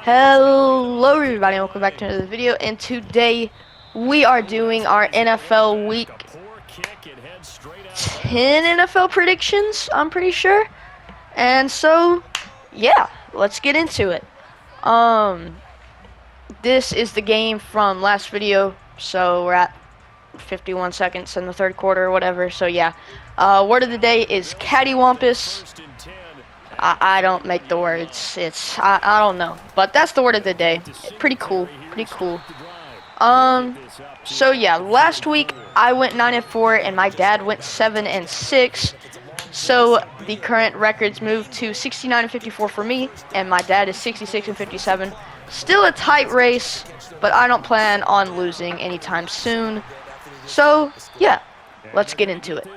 Hello everybody, welcome back to another video, and today we are doing our NFL Week 10 NFL predictions, I'm pretty sure. And so, yeah, let's get into it. This is the game from last video, so we're at 51 seconds in the third quarter or whatever, so yeah. Word of the day is cattywampus. I don't make the words. I don't know, but that's the word of the day. Pretty cool. So yeah, last week I went 9-4 and my dad went 7-6. So the current records moved to 69-54 for me, and my dad is 66-57. Still a tight race, but I don't plan on losing anytime soon. So yeah, let's get into it.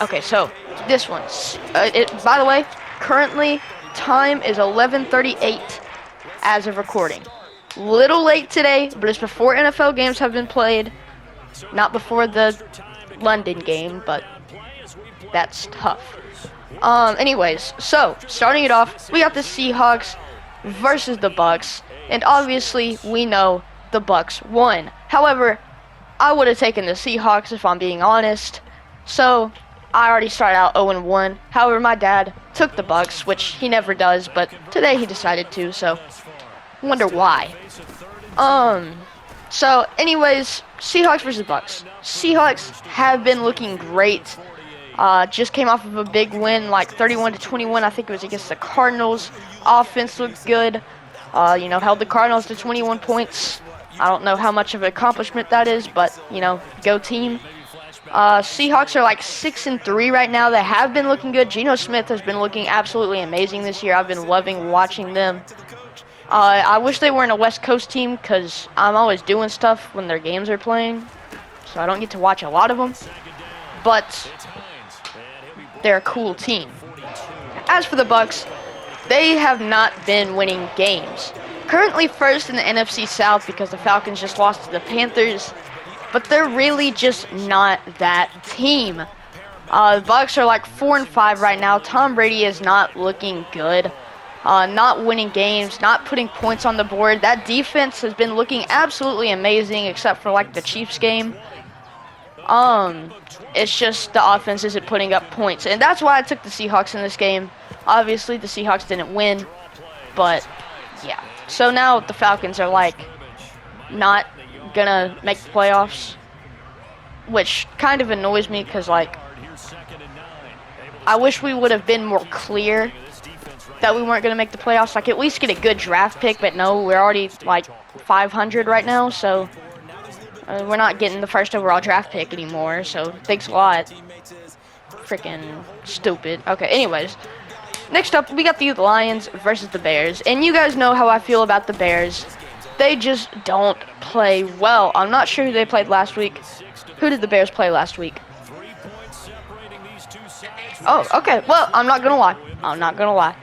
Okay, so this one. By the way, currently time is 11:38 as of recording. Little late today, but it's before NFL games have been played. Not before the London game, but that's tough. Anyways, so starting it off, we got the Seahawks versus the Bucks, and obviously we know the Bucks won. However, I would have taken the Seahawks if I'm being honest. So, I already started out 0-1. However, my dad took the Bucks, which he never does, but today he decided to, so wonder why. So anyways, Seahawks versus Bucks. Seahawks have been looking great. Just came off of a big win, like 31-21. I think it was against the Cardinals. Offense looked good. Held the Cardinals to 21 points. I don't know how much of an accomplishment that is, but, go team. Seahawks are like 6-3 right now. They have been looking good. Geno Smith has been looking absolutely amazing this year. I've been loving watching them. I wish they weren't a West Coast team because I'm always doing stuff when their games are playing, so I don't get to watch a lot of them. But they're a cool team. As for the Bucks, they have not been winning games. Currently first in the NFC South because the Falcons just lost to the Panthers. But they're really just not that team. The Bucks are like 4-5 right now. Tom Brady is not looking good. Not winning games, not putting points on the board. That defense has been looking absolutely amazing except for like the Chiefs game. It's just the offense isn't putting up points. And that's why I took the Seahawks in this game. Obviously the Seahawks didn't win. But yeah. So now the Falcons are like not gonna make the playoffs, which kind of annoys me because like I wish we would have been more clear that we weren't gonna make the playoffs, like at least get a good draft pick, but no, we're already like 500 right now, so we're not getting the first overall draft pick anymore, so thanks a lot. Freaking stupid. Okay, anyways, next up we got the Lions versus the Bears, and you guys know how I feel about the Bears. They just don't play well. I'm not sure who they played last week. Who did the Bears play last week? Oh, okay. Well, I'm not gonna lie.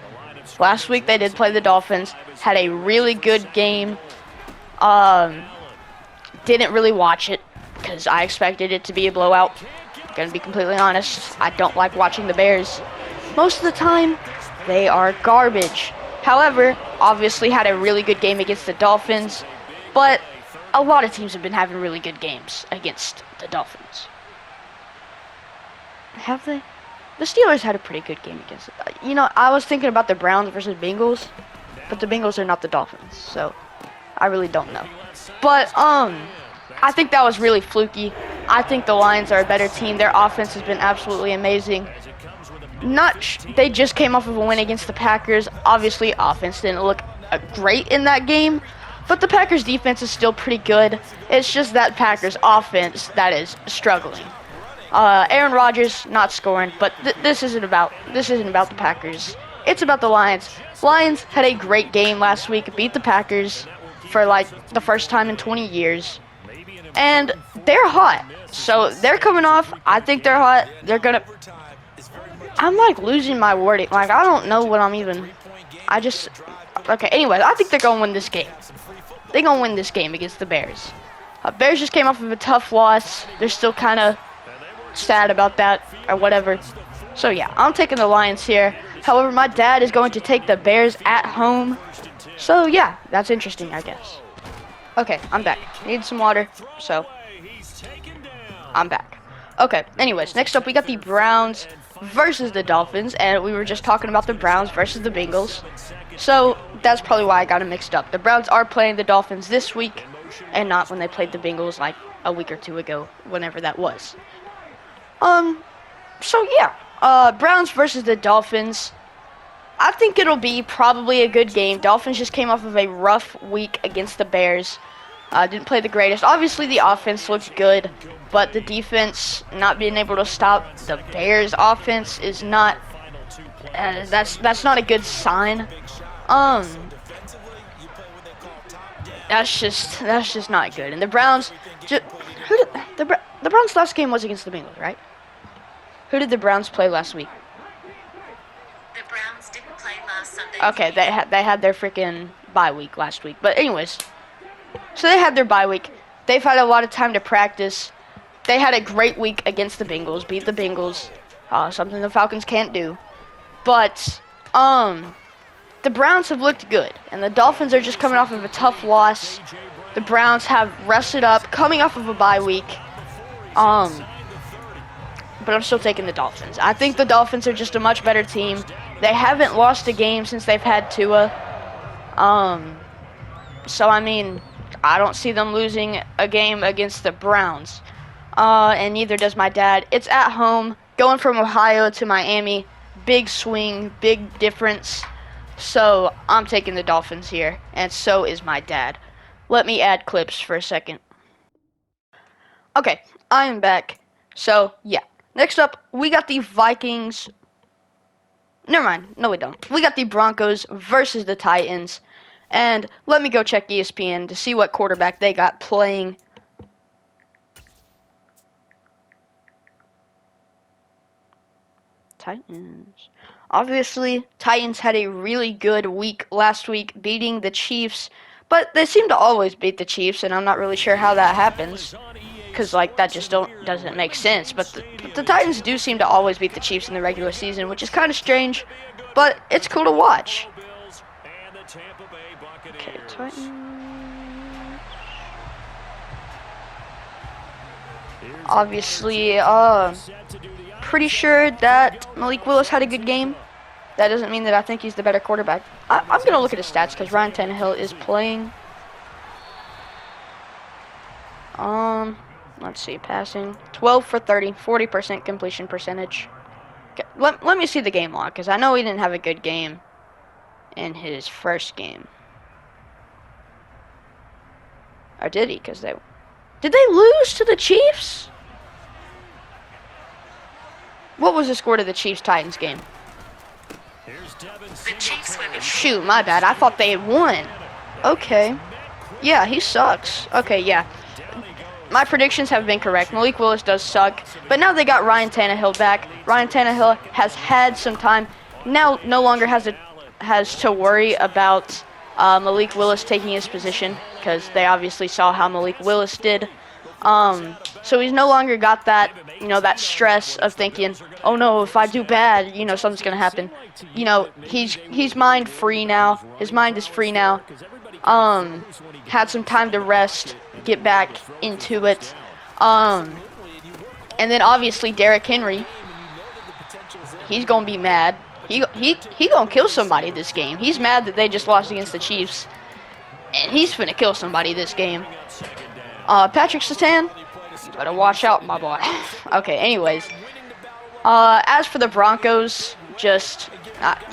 Last week they did play the Dolphins. Had a really good game. Didn't really watch it because I expected it to be a blowout. Gonna be completely honest. I don't like watching the Bears. Most of the time, they are garbage. However, obviously had a really good game against the Dolphins, but a lot of teams have been having really good games against the Dolphins. Have they? The Steelers had a pretty good game against it. I was thinking about the Browns versus Bengals, but the Bengals are not the Dolphins, so I really don't know. But, I think that was really fluky. I think the Lions are a better team. Their offense has been absolutely amazing. They just came off of a win against the Packers. Obviously, offense didn't look great in that game, but the Packers defense is still pretty good. It's just that Packers offense that is struggling. Aaron Rodgers not scoring, but this isn't about the Packers. It's about the Lions. Lions had a great game last week, beat the Packers for like the first time in 20 years. And they're hot. So they're coming off. I think they're hot. I'm like losing my wording. Like I don't know what I'm even. Okay, anyways, I think they're going to win this game. They're going to win this game against the Bears. Bears just came off of a tough loss. They're still kind of sad about that or whatever. So yeah, I'm taking the Lions here. However, my dad is going to take the Bears at home. So yeah, that's interesting, I guess. Okay, I'm back. Need some water, so I'm back. Okay, anyways, next up we got the Browns versus the Dolphins, and we were just talking about the Browns versus the Bengals. So that's probably why I got it mixed up. The Browns are playing the Dolphins this week, and not when they played the Bengals like a week or two ago, whenever that was. So yeah, Browns versus the Dolphins. I think it'll be probably a good game. Dolphins just came off of a rough week against the Bears. Didn't play the greatest. Obviously, the offense looked good, but the defense not being able to stop the Bears' offense is not. That's not a good sign. That's just not good. And the Browns, the Browns' last game was against the Bengals, right? Who did the Browns play last week? The Browns didn't play last Sunday. Okay, they had their freaking bye week last week. But anyways, so they had their bye week. They've had a lot of time to practice. They had a great week against the Bengals, beat the Bengals, something the Falcons can't do. But the Browns have looked good, and the Dolphins are just coming off of a tough loss. The Browns have rested up, coming off of a bye week. But I'm still taking the Dolphins. I think the Dolphins are just a much better team. They haven't lost a game since they've had Tua. So, I mean, I don't see them losing a game against the Browns. And neither does my dad. It's at home, going from Ohio to Miami. Big swing, big difference. So, I'm taking the Dolphins here, and so is my dad. Let me add clips for a second. Okay, I am back. So, yeah. Next up, we got the Vikings. Never mind. No, we don't. We got the Broncos versus the Titans. And let me go check ESPN to see what quarterback they got playing. Titans. Obviously, Titans had a really good week last week, beating the Chiefs. But they seem to always beat the Chiefs, and I'm not really sure how that happens. Because, like, that just doesn't make sense. But the Titans do seem to always beat the Chiefs in the regular season, which is kind of strange. But it's cool to watch. Okay, Titans. Obviously, pretty sure that Malik Willis had a good game. That doesn't mean that I think he's the better quarterback. I'm going to look at his stats because Ryan Tannehill is playing. Let's see, passing. 12 for 30, 40% completion percentage. Okay, let me see the game log, because I know he didn't have a good game in his first game. Or did he? Because did they lose to the Chiefs? What was the score to the Chiefs-Titans game? The Chiefs win. Shoot, my bad. I thought they had won. Okay. Yeah, he sucks. Okay, yeah. My predictions have been correct. Malik Willis does suck. But now they got Ryan Tannehill back. Ryan Tannehill has had some time. Now no longer has to worry about Malik Willis taking his position, because they obviously saw how Malik Willis did. So he's no longer got that, that stress of thinking, oh no, if I do bad, something's gonna happen. He's mind free now. His mind is free now. Had some time to rest, get back into it. And then obviously Derrick Henry, he's gonna be mad. He gonna kill somebody this game. He's mad that they just lost against the Chiefs, and he's finna kill somebody this game. Patrick Surtain, you better watch out, my boy. Okay, anyways. As for the Broncos,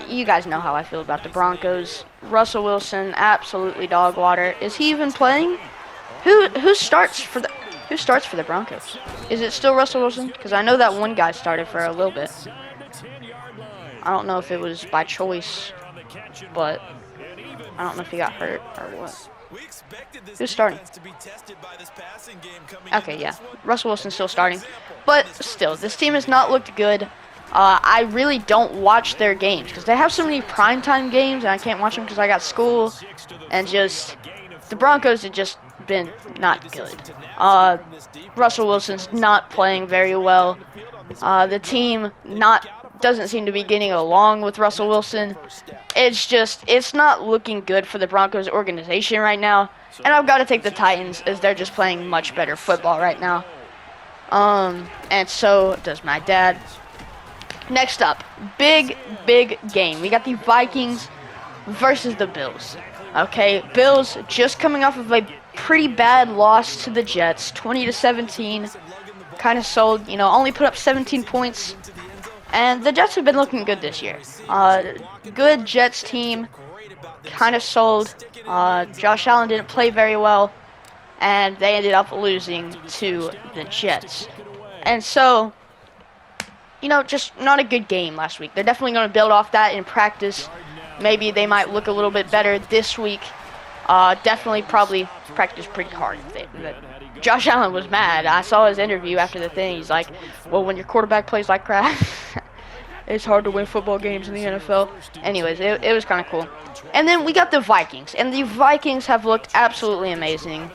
you guys know how I feel about the Broncos. Russell Wilson, absolutely dog water. Is he even playing? Who starts for the Broncos? Is it still Russell Wilson? Because I know that one guy started for a little bit. I don't know if it was by choice, but I don't know if he got hurt or what. Who's starting? Okay, yeah. Russell Wilson's still starting. But still, this team has not looked good. I really don't watch their games because they have so many primetime games, and I can't watch them because I got school. And the Broncos have just been not good. Russell Wilson's not playing very well. The team not doesn't seem to be getting along with Russell Wilson. It's not looking good for the Broncos organization right now. And I've got to take the Titans as they're just playing much better football right now. And so does my dad. Next up, big game. We got the Vikings versus the Bills. Okay, Bills just coming off of a pretty bad loss to the Jets, 20-17. Kind of sold, only put up 17 points. And the Jets have been looking good this year. Good Jets team, kind of sold. Josh Allen didn't play very well, and they ended up losing to the Jets. And so, just not a good game last week. They're definitely going to build off that in practice. Maybe they might look a little bit better this week. Definitely probably practice pretty hard. Josh Allen was mad. I saw his interview after the thing. He's like, well, when your quarterback plays like crap, it's hard to win football games in the NFL. Anyways, it was kind of cool. And then we got the Vikings. And the Vikings have looked absolutely amazing.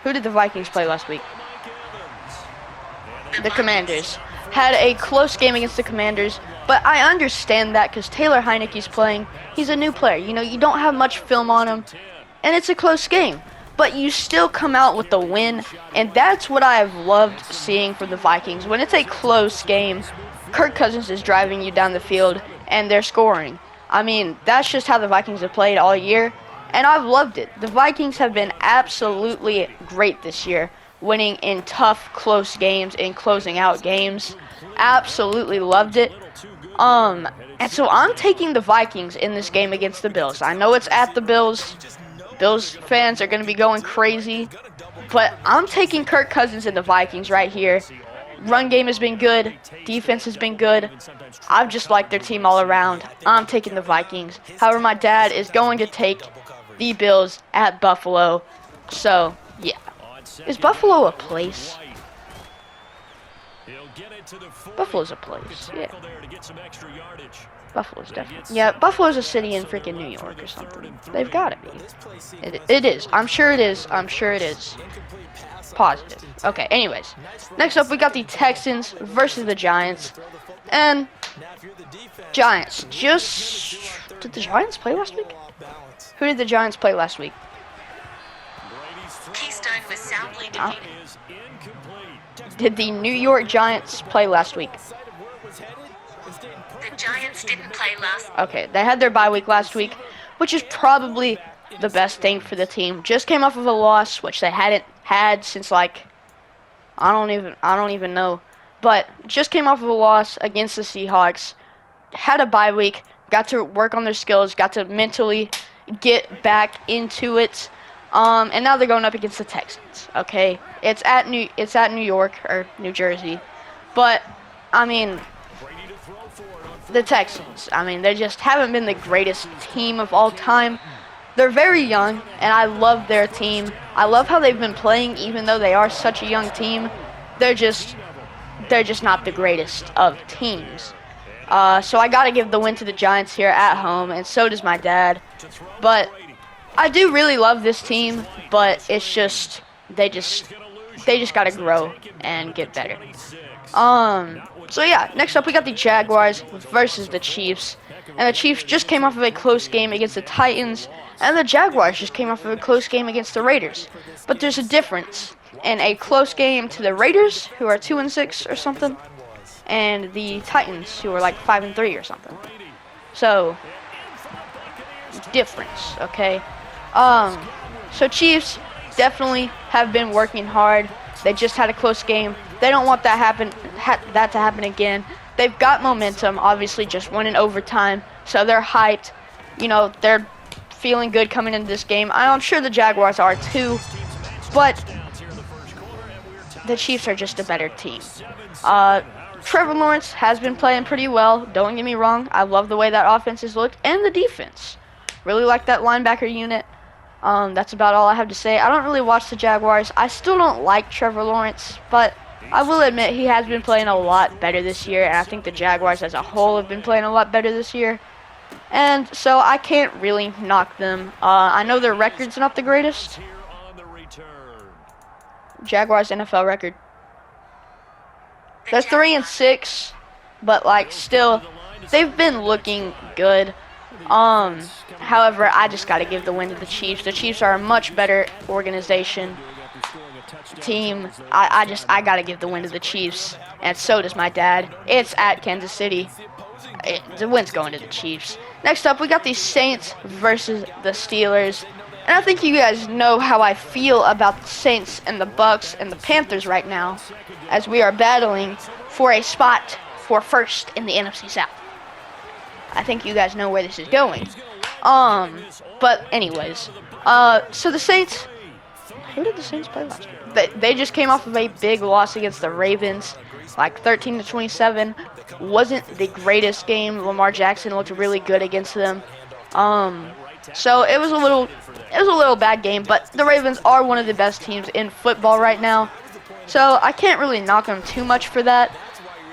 Who did the Vikings play last week? The Commanders. Had a close game against the Commanders. But I understand that because Taylor Heineke's playing. He's a new player. You don't have much film on him. And it's a close game. But you still come out with the win. And that's what I've loved seeing from the Vikings. When it's a close game, Kirk Cousins is driving you down the field and they're scoring. I mean, that's just how the Vikings have played all year. And I've loved it. The Vikings have been absolutely great this year. Winning in tough, close games and closing out games. Absolutely loved it. And so I'm taking the Vikings in this game against the Bills. I know it's at the Bills. Bills fans are going to be going crazy. But I'm taking Kirk Cousins and the Vikings right here. Run game has been good. Defense has been good. I've just liked their team all around. I'm taking the Vikings. However, my dad is going to take the Bills at Buffalo. So, yeah. Is Buffalo a place? Buffalo's a place, yeah. Buffalo's definitely. Yeah, Buffalo's a city in freaking New York or something. They've got to be. It is. I'm sure it is. I'm sure it is. Positive. Okay, anyways. Next up, we got the Texans versus the Giants. And Giants Did the Giants play last week? Who did the Giants play last week? Keystone was soundly defeated. Did the New York Giants play last week? The Giants didn't play last. Okay, they had their bye week last week, which is probably the best thing for the team. Just came off of a loss, which they hadn't had since I don't even know. But just came off of a loss against the Seahawks. Had a bye week, got to work on their skills, got to mentally get back into it. And now they're going up against the Texans. Okay, it's at New York or New Jersey, but I mean, the Texans. I mean, they just haven't been the greatest team of all time. They're very young, and I love their team. I love how they've been playing, even though they are such a young team. They're just not the greatest of teams. So I gotta give the win to the Giants here at home, and so does my dad. But I do really love this team, but it's just they just gotta grow and get better. So yeah, next up we got the Jaguars versus the Chiefs. And the Chiefs just came off of a close game against the Titans, and the Jaguars just came off of a close game against the Raiders. But there's a difference in a close game to the Raiders, who are 2-6 or something, and the Titans, who are like 5-3 or something. So, difference, okay? So Chiefs definitely have been working hard. They just had a close game. They don't want that to happen again. They've got momentum, obviously just won in overtime, so they're hyped. They're feeling good coming into this game. I'm sure the Jaguars are too, but the Chiefs are just a better team. Trevor Lawrence has been playing pretty well. Don't get me wrong. I love the way that offense has looked, and the defense. Really like that linebacker unit. That's about all I have to say. I don't really watch the Jaguars. I still don't like Trevor Lawrence, but I will admit he has been playing a lot better this year, and I think the Jaguars as a whole have been playing a lot better this year. And so I can't really knock them. I know their record's not the greatest. Jaguars NFL record. They're 3-6. but like still, they've been looking good. However, I just got to give the win to the Chiefs. The Chiefs are a much better organization, team. I got to give the win to the Chiefs, and so does my dad. It's at Kansas City. The win's going to the Chiefs. Next up, we got the Saints versus the Steelers. And I think you guys know how I feel about the Saints and the Bucks and the Panthers right now, as we are battling for a spot for first in the NFC South. I think you guys know where this is going. But anyways, so the Saints, who did the Saints play last week? They just came off of a big loss against the Ravens, like 13-27. Wasn't the greatest game. Lamar Jackson looked really good against them. So it was a little bad game, but the Ravens are one of the best teams in football right now. So I can't really knock them too much for that,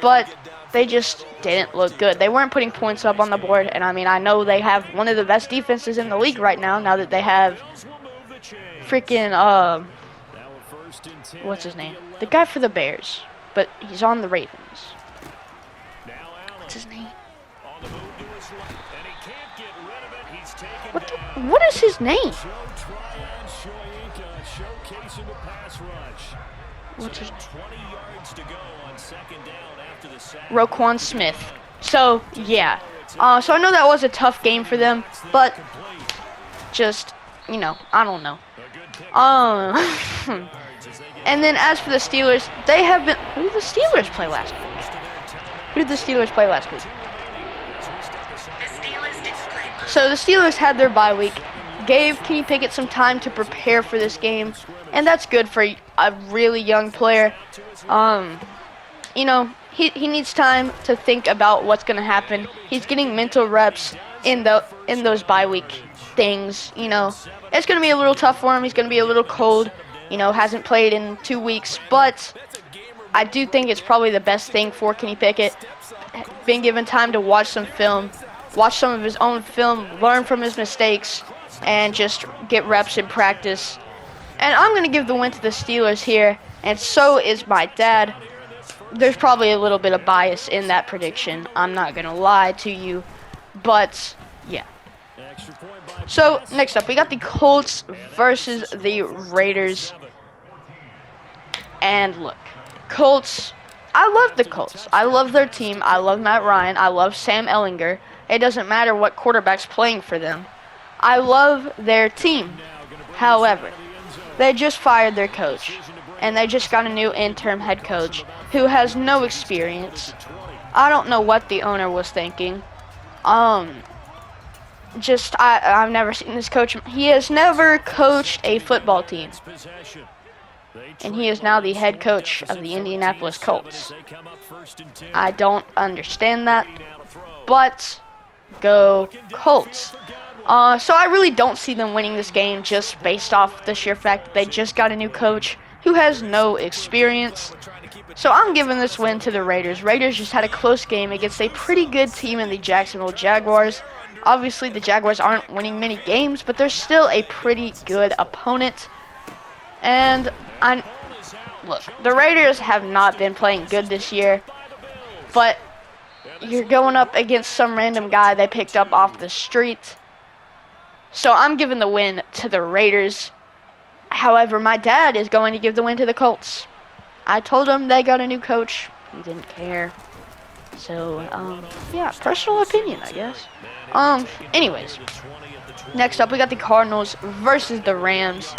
but they just didn't look good. They weren't putting points up on the board, and I mean, I know they have one of the best defenses in the league right now that they have freaking, what's his name? The guy for the Bears, but he's on the Ravens. What's his name? What is his name? What's his name? Roquan Smith. So, yeah. So I know that was a tough game for them, but just, you know, I don't know. And then as for the Steelers, they have been... Who did the Steelers play last week? So the Steelers had their bye week, gave Kenny Pickett some time to prepare for this game, and that's good for a really young player. You know, he needs time to think about what's going to happen. He's getting mental reps in those bye week things, you know. It's going to be a little tough for him. He's going to be a little cold, you know, hasn't played in 2 weeks, but I do think it's probably the best thing for Kenny Pickett. Been given time to watch some film, watch some of his own film, learn from his mistakes, and just get reps in practice. And I'm going to give the win to the Steelers here, and so is my dad. There's probably a little bit of bias in that prediction. I'm not going to lie to you, but yeah. So, next up, we got the Colts versus the Raiders. And look, Colts, I love the Colts. I love their team. I love Matt Ryan. I love Sam Ehlinger. It doesn't matter what quarterback's playing for them. I love their team. However, they just fired their coach, and they just got a new interim head coach who has no experience. I don't know what the owner was thinking. I've never seen this coach. He has never coached a football team. And he is now the head coach of the Indianapolis Colts. I don't understand that, but go Colts. So I really don't see them winning this game just based off the sheer fact that they just got a new coach who has no experience. So I'm giving this win to the Raiders. Raiders just had a close game against a pretty good team in the Jacksonville Jaguars. Obviously, the Jaguars aren't winning many games, but they're still a pretty good opponent. And look, the Raiders have not been playing good this year, but you're going up against some random guy they picked up off the street. So I'm giving the win to the Raiders. However, my dad is going to give the win to the Colts. I told him they got a new coach. He didn't care. So, yeah, personal opinion, I guess. Anyways, next up we got the Cardinals versus the Rams.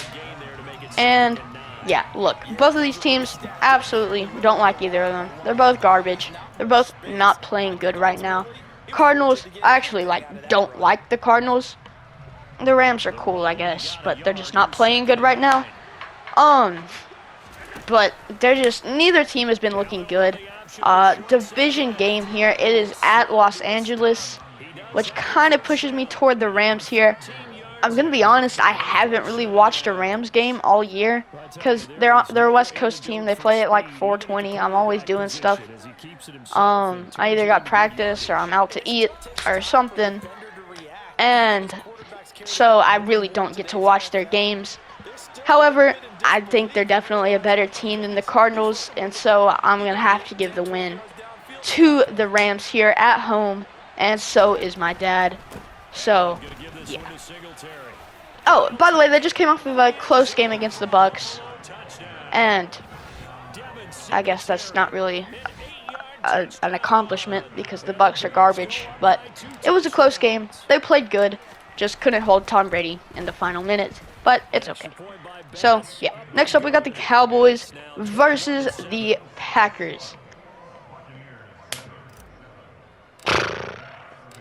And yeah, look, both of these teams absolutely don't like either of them. They're both garbage. They're both not playing good right now. Cardinals, I actually don't like the Cardinals. The Rams are cool, I guess, but they're just not playing good right now. But neither team has been looking good. Division game here. It is at Los Angeles, which kind of pushes me toward the Rams here. I'm going to be honest, I haven't really watched a Rams game all year because they're a West Coast team. They play at like 4:20. I'm always doing stuff. I either got practice or I'm out to eat or something. And so I really don't get to watch their games. However, I think they're definitely a better team than the Cardinals, and so I'm going to have to give the win to the Rams here at home, and so is my dad. So, yeah. Oh, by the way, they just came off of a close game against the Bucks, and I guess that's not really an accomplishment because the Bucks are garbage, but it was a close game. They played good, just couldn't hold Tom Brady in the final minutes, but it's okay. So, yeah. Next up, we got the Cowboys versus the Packers.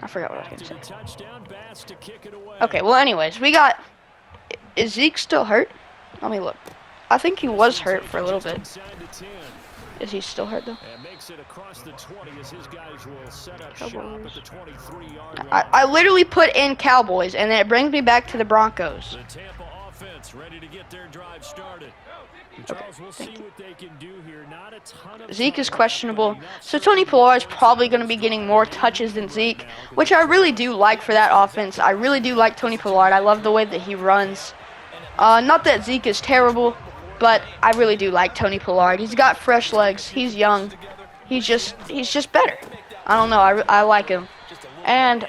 I forgot what I was going to say. Okay, well, anyways, we got... Is Zeke still hurt? Let me look. I think he was hurt for a little bit. Is he still hurt, though? Cowboys. I literally put in Cowboys, and then it brings me back to the Broncos. Okay, thank you. Zeke is questionable, so Tony Pollard is probably going to be getting more touches than Zeke, which I really do like for that offense. I really do like Tony Pollard. I love the way that he runs. Not that Zeke is terrible, but I really do like Tony Pollard. He's got fresh legs. He's young. He's just better. I don't know. I like him. And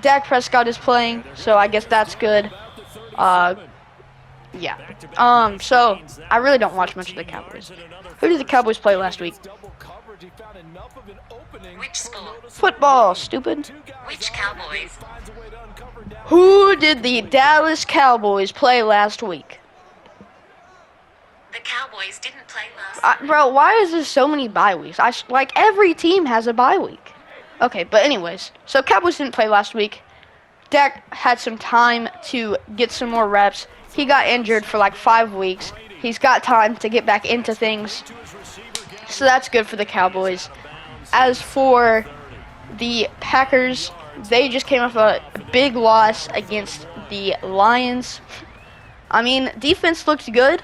Dak Prescott is playing, so I guess that's good. Yeah. So I really don't watch much of the Cowboys. Who did the Cowboys play last week? Which school? Football, stupid. Which Cowboys? Who did the Dallas Cowboys play last week? The Cowboys didn't play last. Bro, why is there so many bye weeks? Like every team has a bye week. Okay, but anyways, so Cowboys didn't play last week. Dak had some time to get some more reps. He got injured for like 5 weeks. He's got time to get back into things. So that's good for the Cowboys. As for the Packers, they just came off a big loss against the Lions. I mean, defense looked good.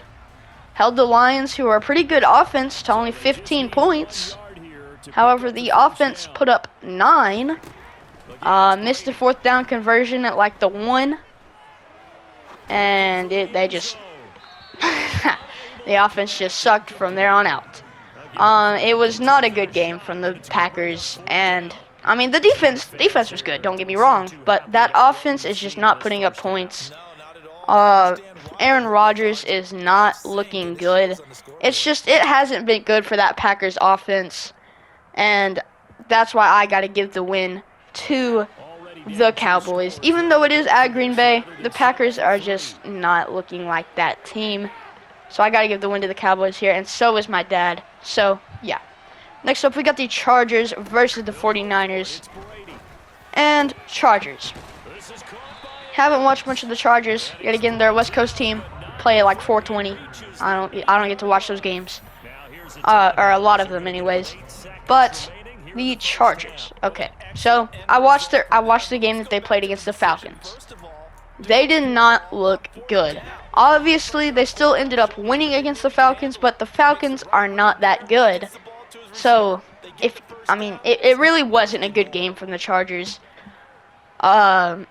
Held the Lions, who are a pretty good offense, to only 15 points. However, the offense put up 9. Missed the 4th down conversion at like the 1. And they just... the offense just sucked from there on out. It was not a good game from the Packers. And, I mean, the defense was good, don't get me wrong. But that offense is just not putting up points. Aaron Rodgers is not looking good. It's just, it hasn't been good for that Packers offense. And that's why I got to give the win to the Cowboys. Even though it is at Green Bay, the Packers are just not looking like that team. So I got to give the win to the Cowboys here, and so is my dad. So, yeah. Next up, we got the Chargers versus the 49ers. And Chargers. Haven't watched much of the Chargers. Yet again, they're a West Coast team. Play at like 4:20. I don't get to watch those games. Or a lot of them anyways. But the Chargers. Okay. So, I watched the game that they played against the Falcons. They did not look good. Obviously, they still ended up winning against the Falcons, but the Falcons are not that good. So, it really wasn't a good game from the Chargers.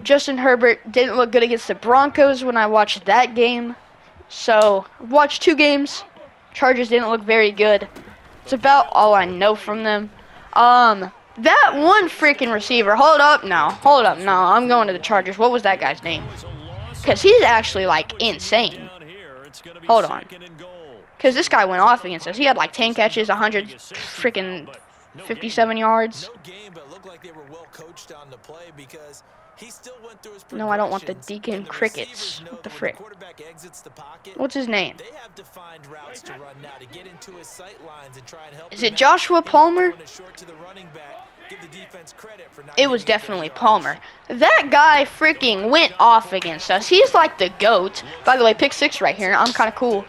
Justin Herbert didn't look good against the Broncos when I watched that game. So, watched 2 games. Chargers didn't look very good. It's about all I know from them. That one freaking receiver. Hold up now. I'm going to the Chargers. What was that guy's name? Because he's actually, like, insane. Hold on. Because this guy went off against us. He had, like, 10 catches, 100 freaking 57 yards. No, I don't want the Deacon Crickets. What the frick? What's his name? Is it Joshua Palmer? It was definitely Palmer. That guy freaking went off against us. He's like the GOAT. By the way, pick 6 right here. I'm kind of cool.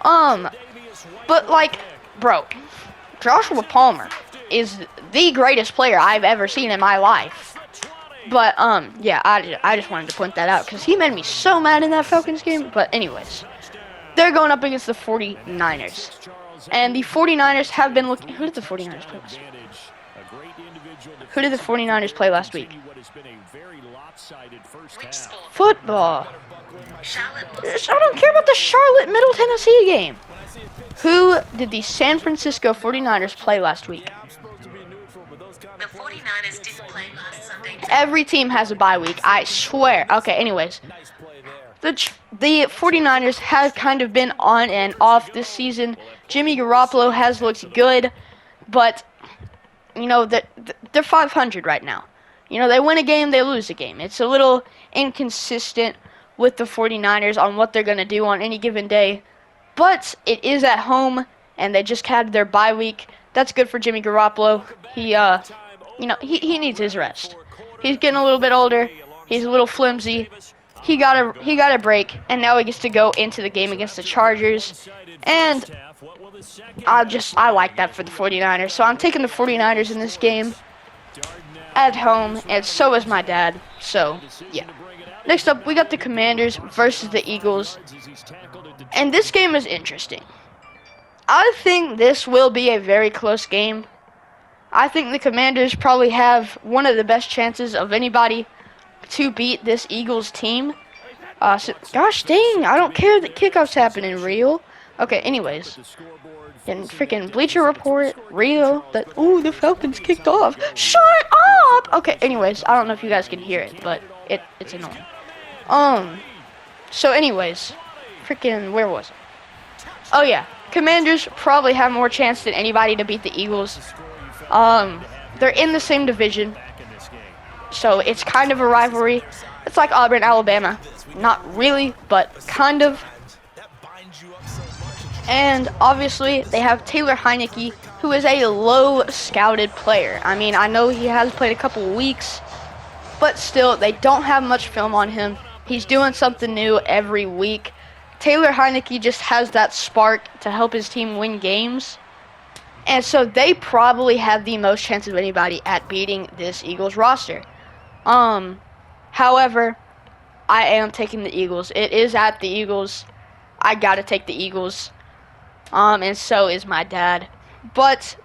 But like, bro, Joshua Palmer is the greatest player I've ever seen in my life. But, yeah, I just wanted to point that out because he made me so mad in that Falcons game. But anyways, they're going up against the 49ers. And the 49ers have been looking... Who did the 49ers play last week? Who did the 49ers play last week? Football. I don't care about the Charlotte Middle Tennessee game. Who did the San Francisco 49ers play last week? 49ers didn't play last Sunday. Every team has a bye week, I swear. Okay, anyways. The 49ers have kind of been on and off this season. Jimmy Garoppolo has looked good, but, you know, they're 500 right now. You know, they win a game, they lose a game. It's a little inconsistent with the 49ers on what they're going to do on any given day. But it is at home, and they just had their bye week. That's good for Jimmy Garoppolo. He needs his rest. He's getting a little bit older. He's a little flimsy. He got a break, and now he gets to go into the game against the Chargers. And I like that for the 49ers. So I'm taking the 49ers in this game at home, and so is my dad. So, yeah. Next up, we got the Commanders versus the Eagles. And this game is interesting. I think this will be a very close game. I think the Commanders probably have one of the best chances of anybody to beat this Eagles team. Gosh dang, I don't care that kickoffs happen in real. Okay, anyways. And freaking Bleacher Report, real, that, ooh, the Falcons kicked off. Shut up! Okay, anyways, I don't know if you guys can hear it, but it's annoying. So anyways, freaking, where was it? Oh yeah, Commanders probably have more chance than anybody to beat the Eagles. They're in the same division, so it's kind of a rivalry. It's like Auburn, Alabama. Not really, but kind of. And obviously, they have Taylor Heinicke, who is a low-scouted player. I mean, I know he has played a couple weeks, but still, they don't have much film on him. He's doing something new every week. Taylor Heinicke just has that spark to help his team win games. And so they probably have the most chance of anybody at beating this Eagles roster. However, I am taking the Eagles. It is at the Eagles. I gotta take the Eagles. And so is my dad. But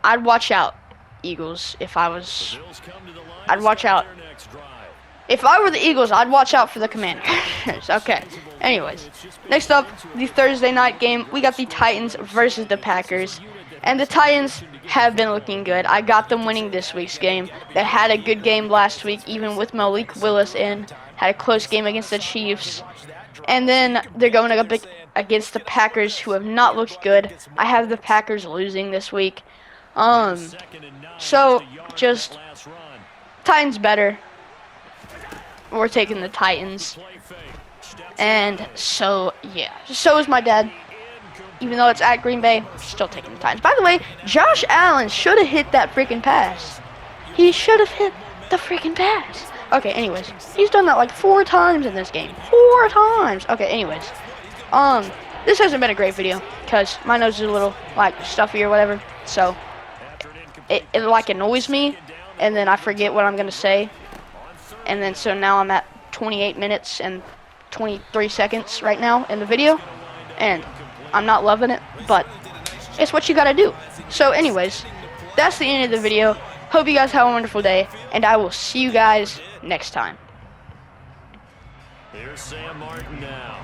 I'd watch out, Eagles, if I was... I'd watch out. If I were the Eagles, I'd watch out for the Commanders. Okay. Anyways, next up, the Thursday night game. We got the Titans versus the Packers. And the Titans have been looking good. I got them winning this week's game. They had a good game last week, even with Malik Willis in. Had a close game against the Chiefs. And then they're going up against the Packers, who have not looked good. I have the Packers losing this week. So, just, Titans better. We're taking the Titans. And so, yeah. So is my dad. Even though it's at Green Bay, still taking the Titans. By the way, Josh Allen should have hit that freaking pass. He should have hit the freaking pass. Okay, anyways. He's done that like 4 times in this game. 4 times. Okay, anyways. This hasn't been a great video because my nose is a little, like, stuffy or whatever. So, it like, annoys me. And then I forget what I'm going to say. And then, so now I'm at 28 minutes and 23 seconds right now in the video. And I'm not loving it, but it's what you gotta do. So anyways, that's the end of the video. Hope you guys have a wonderful day, and I will see you guys next time. Here's Sam Martin now.